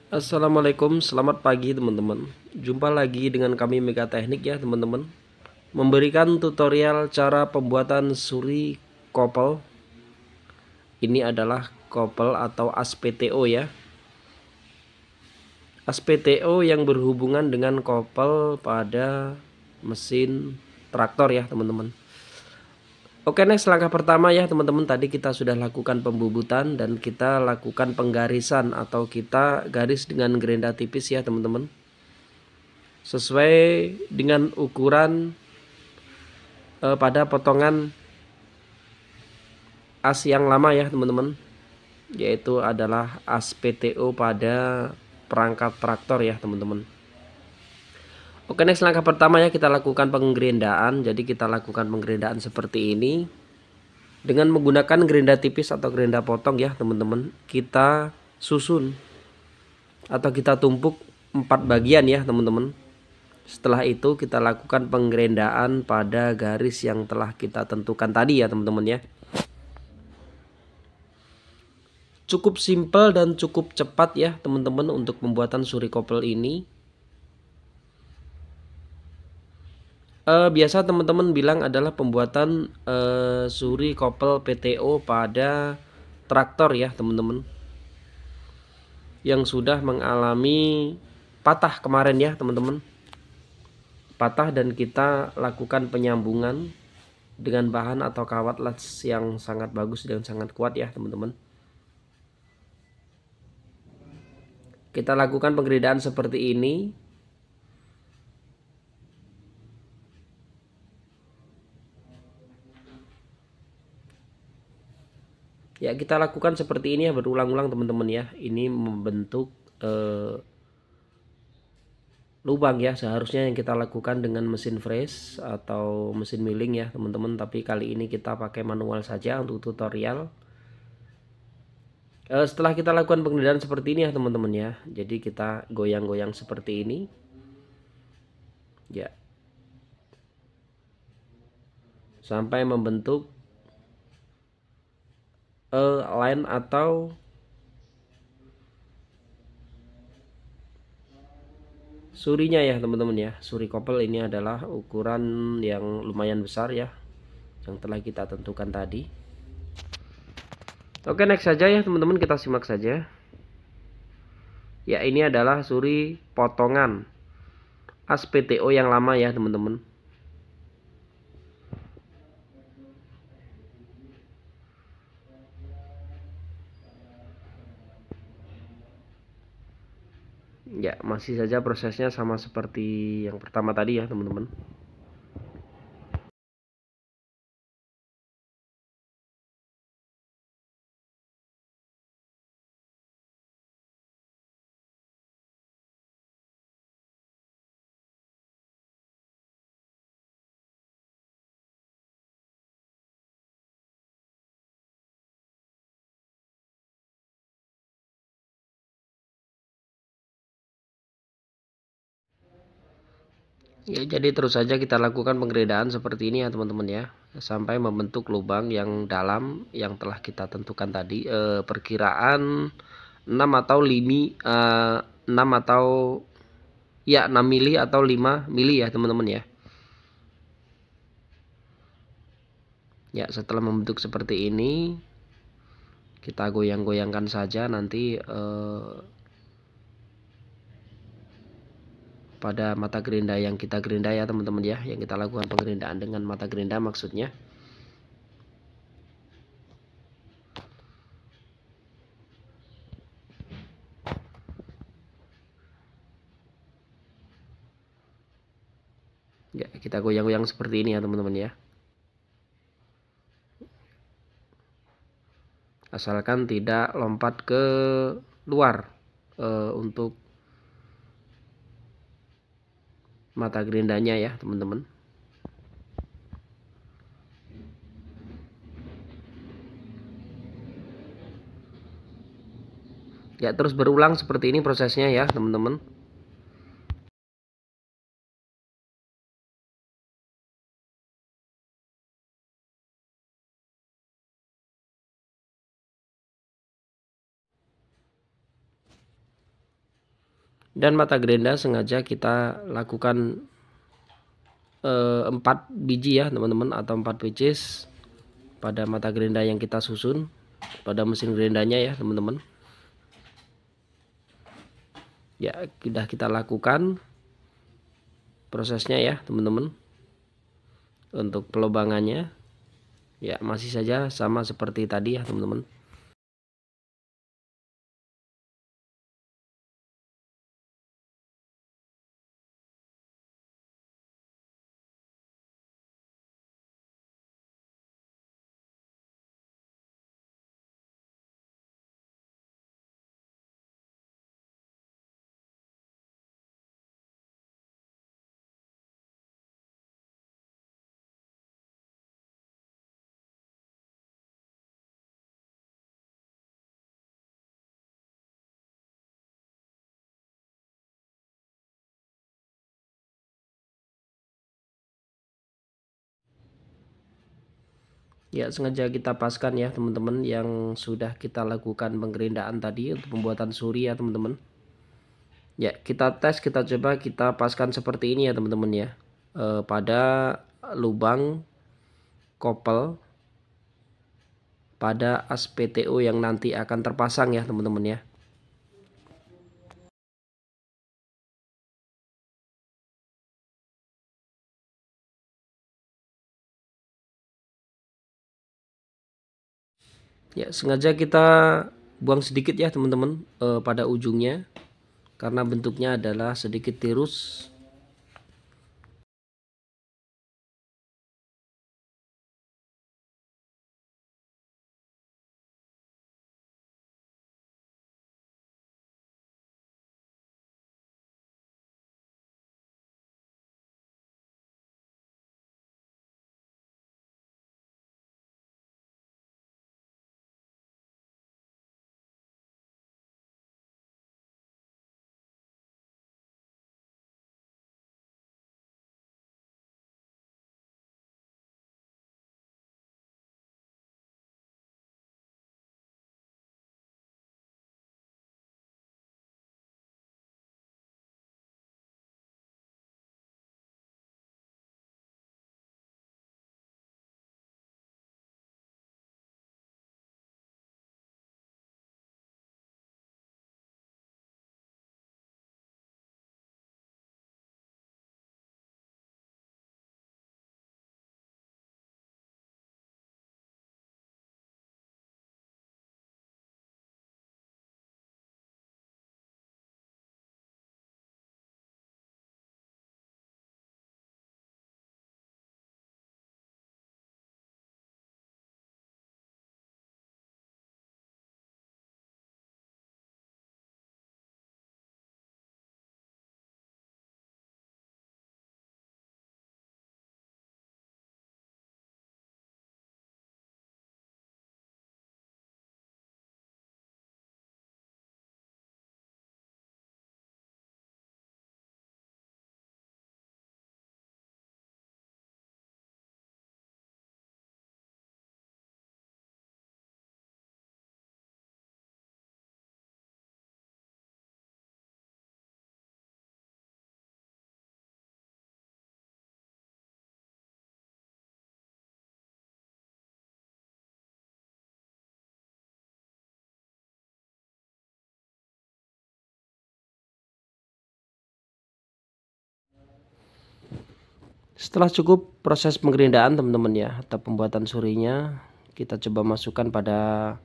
Assalamualaikum, selamat pagi teman-teman. Jumpa lagi dengan kami Mega Teknik ya teman-teman. Memberikan tutorial cara pembuatan suri kopel. Ini adalah kopel atau ASPTO ya. ASPTO yang berhubungan dengan kopel pada mesin traktor ya teman-teman. Oke, next langkah pertama ya teman-teman, tadi kita sudah lakukan pembubutan dan kita lakukan penggarisan atau kita garis dengan gerenda tipis ya teman-teman. Sesuai dengan ukuran pada potongan as yang lama ya teman-teman, yaitu adalah as PTO pada perangkat traktor ya teman-teman. Oke, next langkah pertama ya, kita lakukan penggerendaan. Jadi kita lakukan penggerendaan seperti ini dengan menggunakan gerenda tipis atau gerenda potong ya teman-teman. Kita susun atau kita tumpuk 4 bagian ya teman-teman. Setelah itu kita lakukan penggerendaan pada garis yang telah kita tentukan tadi ya teman-teman ya. Cukup simpel dan cukup cepat ya teman-teman untuk pembuatan suri kopel ini. Biasa teman-teman bilang adalah pembuatan suri kopel PTO pada traktor ya teman-teman, yang sudah mengalami patah kemarin ya teman-teman. Patah dan kita lakukan penyambungan dengan bahan atau kawat las yang sangat bagus dan sangat kuat ya teman-teman. Kita lakukan penggeridahan seperti ini. Ya, kita lakukan seperti ini ya, berulang-ulang teman-teman ya. Ini membentuk lubang ya, seharusnya yang kita lakukan dengan mesin fresh atau mesin milling ya teman-teman. Tapi kali ini kita pakai manual saja untuk tutorial. Setelah kita lakukan penggeridahan seperti ini ya teman-teman ya. Jadi kita goyang-goyang seperti ini. Ya. Sampai membentuk line atau surinya ya teman-teman ya. Suri kopel ini adalah ukuran yang lumayan besar ya, yang telah kita tentukan tadi. Oke, next saja ya teman-teman, kita simak saja. Ya, ini adalah suri potongan as PTO yang lama ya teman-teman. Ya, masih saja prosesnya sama seperti yang pertama tadi ya teman-teman. Ya, jadi terus saja kita lakukan penggeridahan seperti ini ya teman-teman ya, sampai membentuk lubang yang dalam yang telah kita tentukan tadi. Perkiraan 6 atau 6 atau ya 6 mili atau 5 mili ya teman-teman ya. Ya, setelah membentuk seperti ini, kita goyang-goyangkan saja nanti pada mata gerinda yang kita gerinda ya teman-teman ya, yang kita lakukan penggerindaan dengan mata gerinda maksudnya. Ya, kita goyang-goyang seperti ini ya teman-teman ya. Asalkan tidak lompat ke luar untuk mata gerindanya ya teman-teman. Ya, terus berulang seperti ini prosesnya ya teman-teman. Dan mata gerinda sengaja kita lakukan 4 biji ya teman-teman, atau 4 pieces pada mata gerinda yang kita susun pada mesin gerindanya ya teman-teman. Ya, sudah kita lakukan prosesnya ya teman-teman. Untuk pelubangannya ya masih saja sama seperti tadi ya teman-teman. Ya, sengaja kita paskan ya teman-teman yang sudah kita lakukan penggerindaan tadi untuk pembuatan suri ya teman-teman. Ya, kita tes, kita coba, kita paskan seperti ini ya teman-teman ya. Pada lubang kopel pada as PTO yang nanti akan terpasang ya teman-teman ya. Ya, sengaja kita buang sedikit ya teman-teman pada ujungnya karena bentuknya adalah sedikit tirus. Setelah cukup proses penggerindaan teman-teman ya, atau pembuatan surinya, kita coba masukkan pada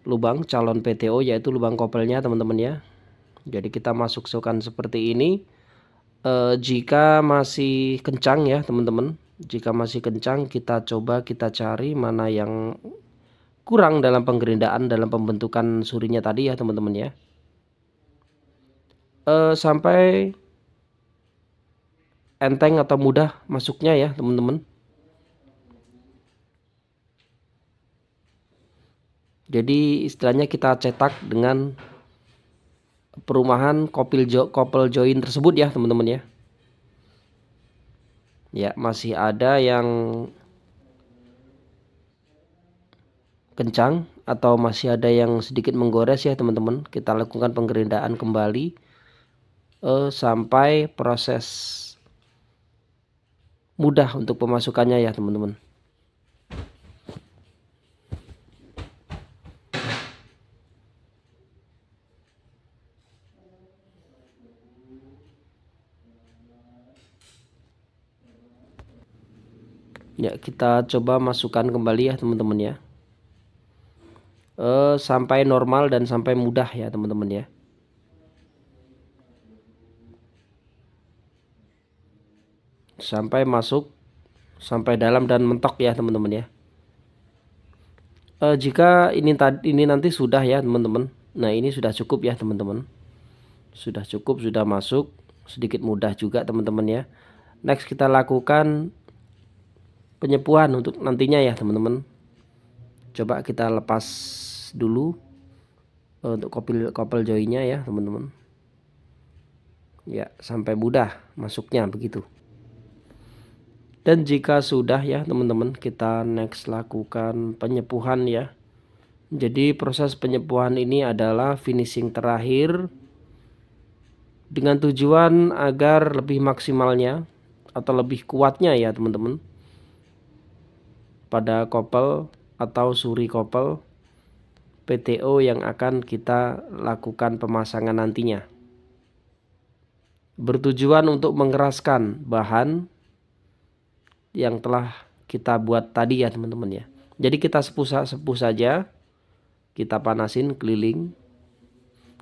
lubang calon PTO, yaitu lubang kopelnya teman-teman ya. Jadi kita masukkan seperti ini. Jika masih kencang ya teman-teman, jika masih kencang kita coba kita cari mana yang kurang dalam penggerindaan, dalam pembentukan surinya tadi ya teman-teman ya. Sampai enteng atau mudah masuknya ya teman-teman. Jadi istilahnya kita cetak dengan perumahan couple join tersebut ya teman-teman ya. Ya, masih ada yang kencang atau masih ada yang sedikit menggores ya teman-teman. Kita lakukan penggerindaan kembali sampai proses mudah untuk pemasukannya ya teman-teman. Ya, kita coba masukkan kembali ya teman-teman ya. Sampai normal dan sampai mudah ya teman-teman ya. Sampai masuk, sampai dalam dan mentok ya teman-teman ya. Jika ini nanti sudah ya teman-teman. Nah, ini sudah cukup ya teman-teman. Sudah cukup, sudah masuk, sedikit mudah juga teman-teman ya. Next kita lakukan penyepuhan untuk nantinya ya teman-teman. Coba kita lepas dulu untuk couple joinnya ya teman-teman. Ya, sampai mudah masuknya begitu. Dan jika sudah ya teman-teman, kita next lakukan penyepuhan ya. Jadi proses penyepuhan ini adalah finishing terakhir dengan tujuan agar lebih maksimalnya atau lebih kuatnya ya teman-teman pada couple atau suri couple PTO yang akan kita lakukan pemasangan nantinya. Bertujuan untuk mengeraskan bahan yang telah kita buat tadi ya teman-teman ya. Jadi kita sepuh saja, kita panasin keliling.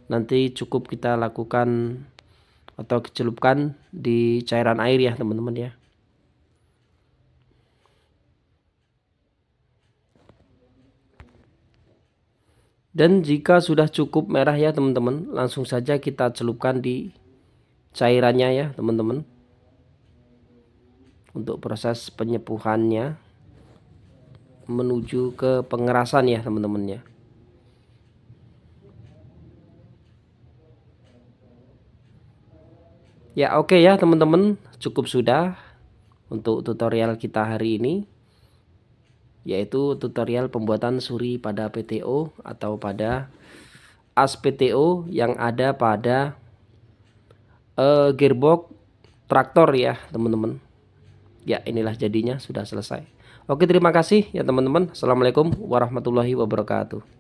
Nanti cukup kita lakukan atau celupkan di cairan air ya teman-teman ya. Dan jika sudah cukup merah ya teman-teman, langsung saja kita celupkan di cairannya ya teman-teman. Untuk proses penyepuhannya menuju ke pengerasan ya teman-teman ya. Ya oke ya teman-teman, cukup sudah untuk tutorial kita hari ini, yaitu tutorial pembuatan suri pada PTO atau pada as PTO yang ada pada gearbox traktor ya teman-teman. Ya, inilah jadinya, sudah selesai. Oke, terima kasih ya teman-teman. Assalamualaikum warahmatullahi wabarakatuh.